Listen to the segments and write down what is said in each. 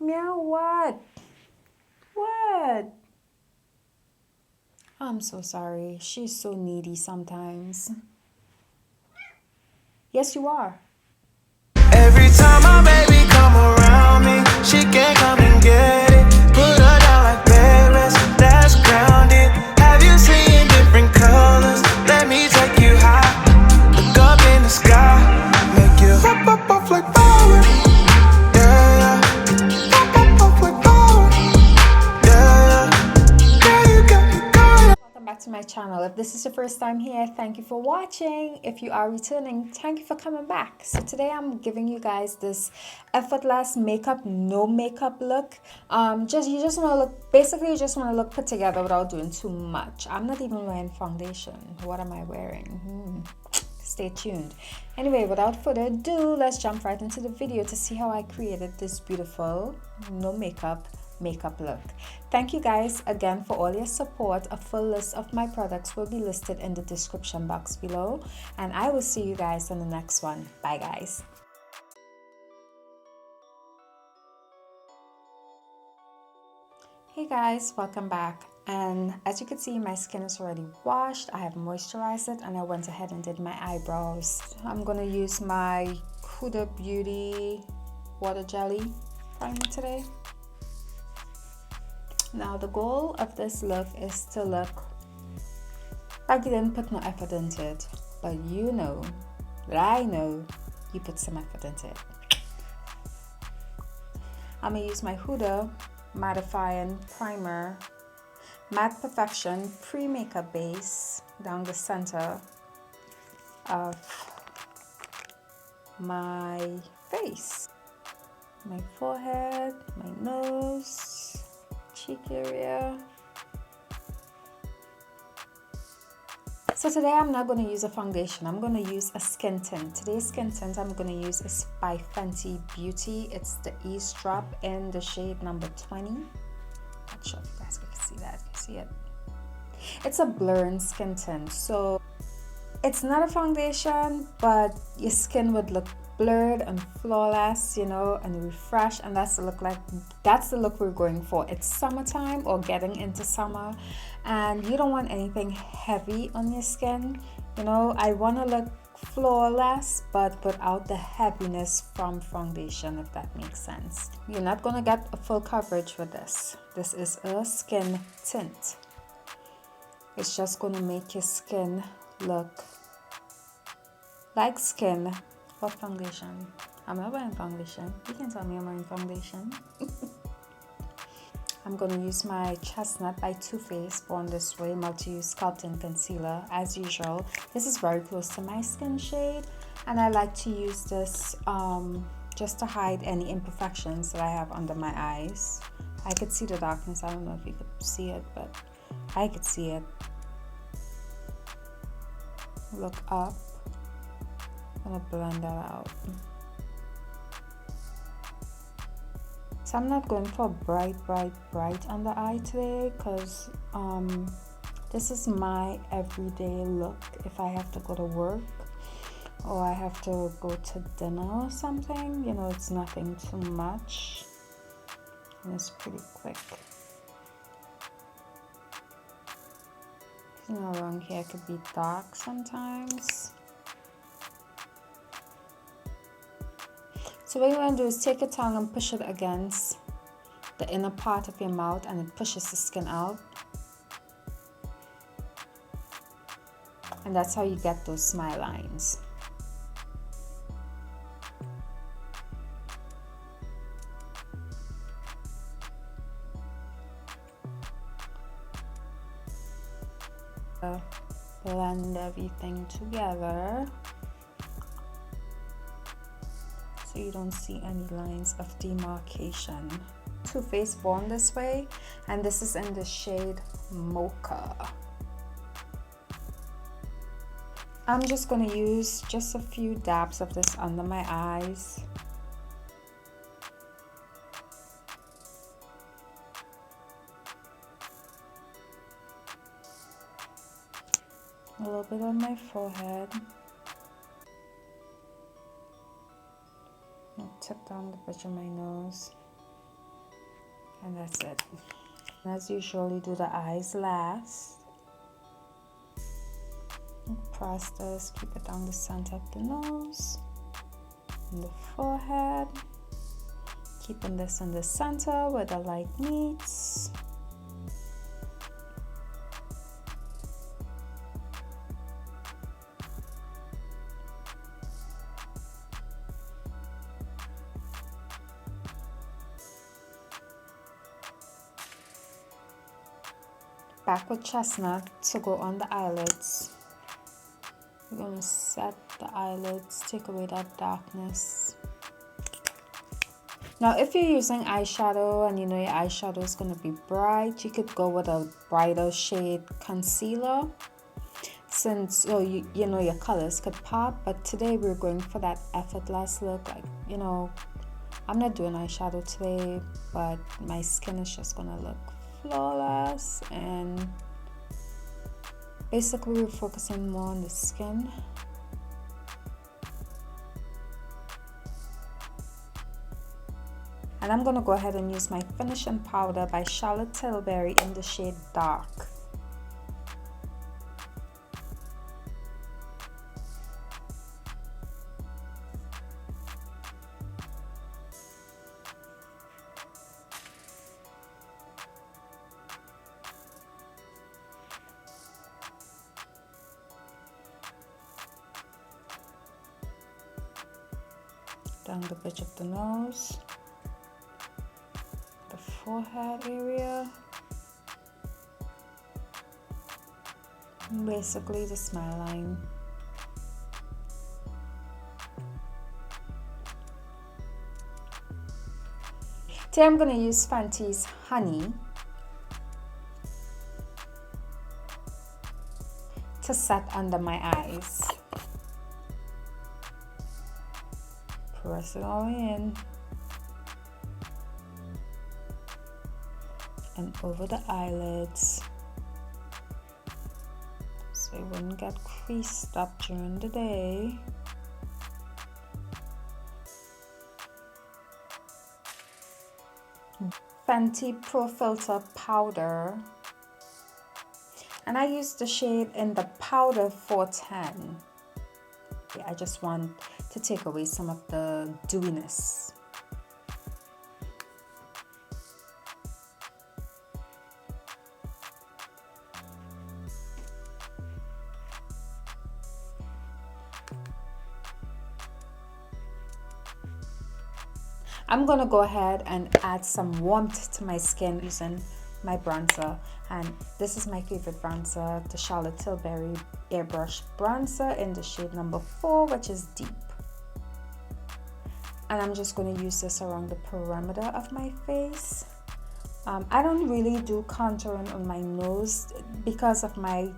Meow, what? What? I'm so sorry. She's so needy sometimes. Yes, you are. Every time my baby come around me, she can't come and get it. Put her down like Paris, that's grounded. Have you seen different colors? Let me take you high. Look up in the sky, make you pop up off like power. Yeah, pop up off like power. Yeah, yeah, you got me going. Welcome back to my channel. If this is your first time here, thank you for watching. If you are returning, thank you for coming back. So today I'm giving you guys this effortless makeup, no makeup look. You just want to look, basically you just want to look put together without doing too much. I'm not even wearing foundation. What am I wearing? Stay tuned. Anyway, without further ado, let's jump right into the video to see how I created this beautiful no makeup look. Thank you guys again for all your support. A full list of my products will be listed in the description box below, and I will see you guys in the next one. Bye guys. Hey guys, welcome back. And as you can see, my skin is already washed. I have moisturized it, and I went ahead and did my eyebrows. I'm gonna use my Huda Beauty water jelly primer today. Now the goal of this look is to look like you didn't put no effort into it, but you know that I know you put some effort into it. I'm gonna use my Huda mattifying primer, Matte Perfection pre-makeup base down the center of my face, my forehead, my nose, cheek area. So today I'm not going to use a foundation, I'm going to use a skin tint. Today's skin tint I'm going to use is by Fenty Beauty. It's the EAZE drop in the shade number 20. Not sure if you guys can see that. You see it? It's a blurring skin tint, so it's not a foundation, but your skin would look blurred and flawless, you know, and refreshed, and that's the look we're going for. It's summertime or getting into summer, and you don't want anything heavy on your skin. You know, I want to look flawless but without the heaviness from foundation, if that makes sense. You're not gonna get a full coverage with this. This is a skin tint. It's just gonna make your skin look like skin. What foundation? I'm not wearing foundation. You can tell me I'm wearing foundation. I'm going to use my Chestnut by Too Faced Born This Way multi-use sculpting concealer. As usual, this is very close to my skin shade, and I like to use this just to hide any imperfections that I have under my eyes. I could see the darkness. I don't know if you could see it, but I could see it. Look up. I'm gonna blend that out. So I'm not going for bright under eye today, because this is my everyday look. If I have to go to work or I have to go to dinner or something, you know, it's nothing too much and it's pretty quick. You know, around here it could be dark sometimes. So what you want to do is take your tongue and push it against the inner part of your mouth, and it pushes the skin out. And that's how you get those smile lines. Blend everything together, so you don't see any lines of demarcation. Too Faced Born This Way, and this is in the shade Mocha. I'm just going to use just a few dabs of this under my eyes. A little bit on my forehead. I'll tip down the bridge of my nose. And that's it. As usual, you do the eyes last. Press this, keep it down the center of the nose, and the forehead. Keeping this in the center where the light meets. Back with Chestnut to go on the eyelids. We're going to set the eyelids, take away that darkness. Now, if you're using eyeshadow and you know your eyeshadow is going to be bright, you could go with a brighter shade concealer, since you know your colors could pop. But today we're going for that effortless look. Like, you know, I'm not doing eyeshadow today, but my skin is just going to look flawless, and basically we're focusing more on the skin. And I'm gonna go ahead and use my finishing powder by Charlotte Tilbury in the shade Dark. Down the bridge of the nose, the forehead area, and basically the smile line. Today I'm going to use Fenty's Honey to set under my eyes. Press it all in and over the eyelids so it wouldn't get creased up during the day. Fenty Pro Filter powder, and I use the shade in the powder 410. I just want to take away some of the dewiness. I'm gonna go ahead and add some warmth to my skin using my bronzer, and this is my favorite bronzer, the Charlotte Tilbury Airbrush bronzer in the shade number 4, which is deep. And I'm just going to use this around the perimeter of my face. I don't really do contouring on my nose because of my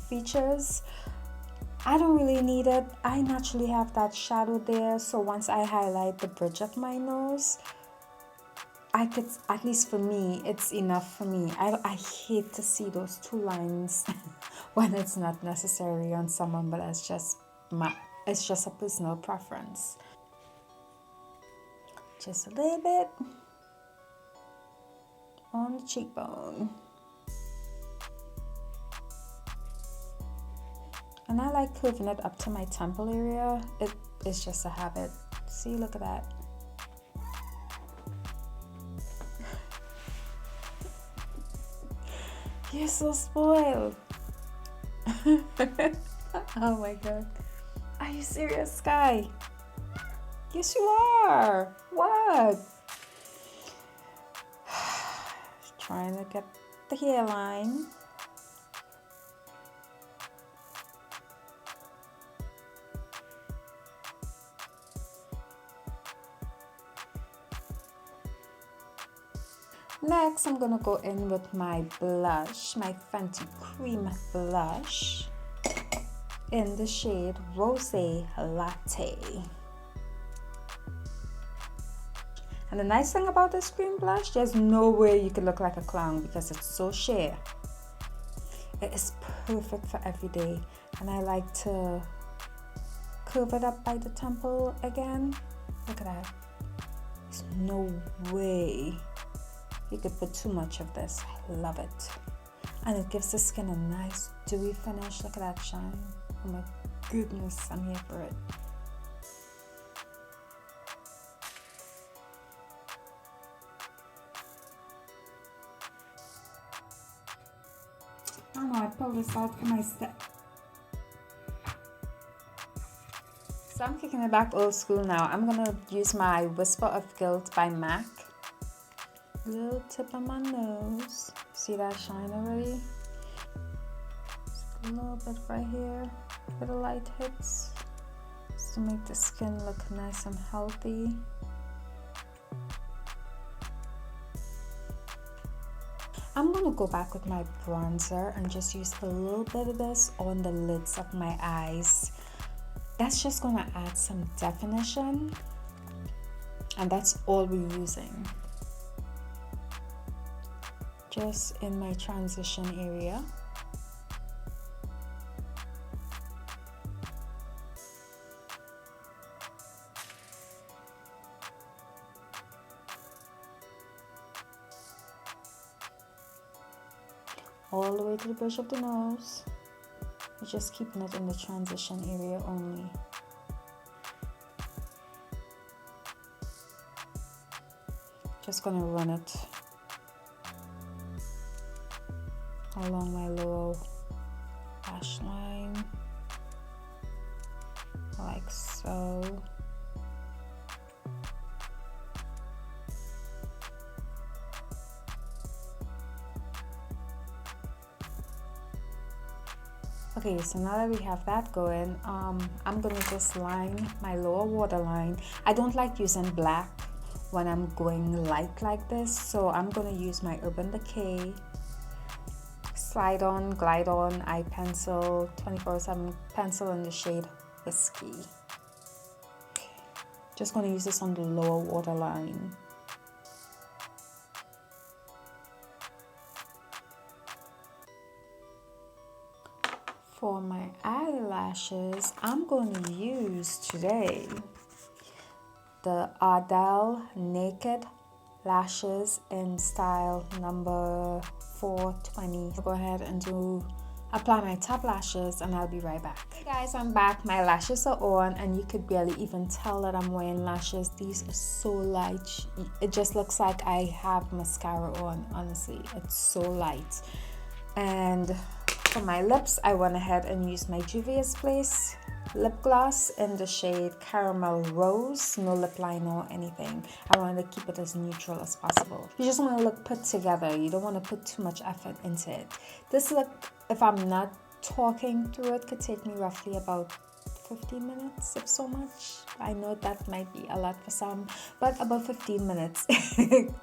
features. I don't really need it. I naturally have that shadow there, so once I highlight the bridge of my nose, I could, at least for me, it's enough for me. I hate to see those two lines when it's not necessary on someone, but it's just a personal preference. Just a little bit on the cheekbone. And I like curving it up to my temple area. It's just a habit. See, look at that. You're so spoiled. Oh my god. Are you serious, Sky? Yes, you are. What? Trying to get the hairline. Next, I'm gonna go in with my blush, my Fenty Cream Blush in the shade Rosé Latte. And the nice thing about this cream blush, there's no way you could look like a clown because it's so sheer. It is perfect for every day, and I like to curve it up by the temple again. Look at that. There's no way You could put too much of this. I love it. And it gives the skin a nice dewy finish. Look at that shine. Oh my goodness, I'm here for it. I don't know, I pulled this out for my step. So I'm kicking it back old school now. I'm gonna use my Whisper of Guilt by MAC. Little tip on my nose. See that shine already? Just a little bit right here where the light hits, just to make the skin look nice and healthy. I'm gonna go back with my bronzer and just use a little bit of this on the lids of my eyes. That's just gonna add some definition, and that's all we're using. Just in my transition area. All the way to the bridge of the nose. We're just keeping it in the transition area only. Just gonna run it along my lower lash line, like so. Okay, so now that we have that going, I'm gonna just line my lower waterline. I don't like using black when I'm going light like this, so I'm gonna use my Urban Decay Slide On, Glide On Eye Pencil, 24/7 pencil in the shade Whiskey. Okay. Just gonna use this on the lower waterline. For my eyelashes, I'm going to use today the Ardell Naked Lashes in style number 420. I'll go ahead and apply my top lashes and I'll be right back. Hey guys, I'm back. My lashes are on and you could barely even tell that I'm wearing lashes. These are so light. It just looks like I have mascara on, honestly. It's so light. And for my lips, I went ahead and used my JUVIA'S lip gloss in the shade Caramel Rose. No lip liner or anything. I wanted to keep it as neutral as possible. You just want to look put together. You don't want to put too much effort into it. This look, if I'm not talking through it, could take me roughly about 15 minutes, if so much. I know that might be a lot for some, but about 15 minutes,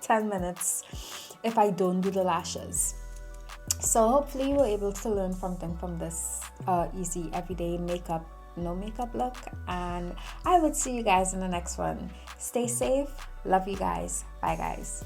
10 minutes if I don't do the lashes. So hopefully you were able to learn something from this easy everyday makeup, no makeup look, and I would see you guys in the next one. Stay safe. Love you guys. Bye guys.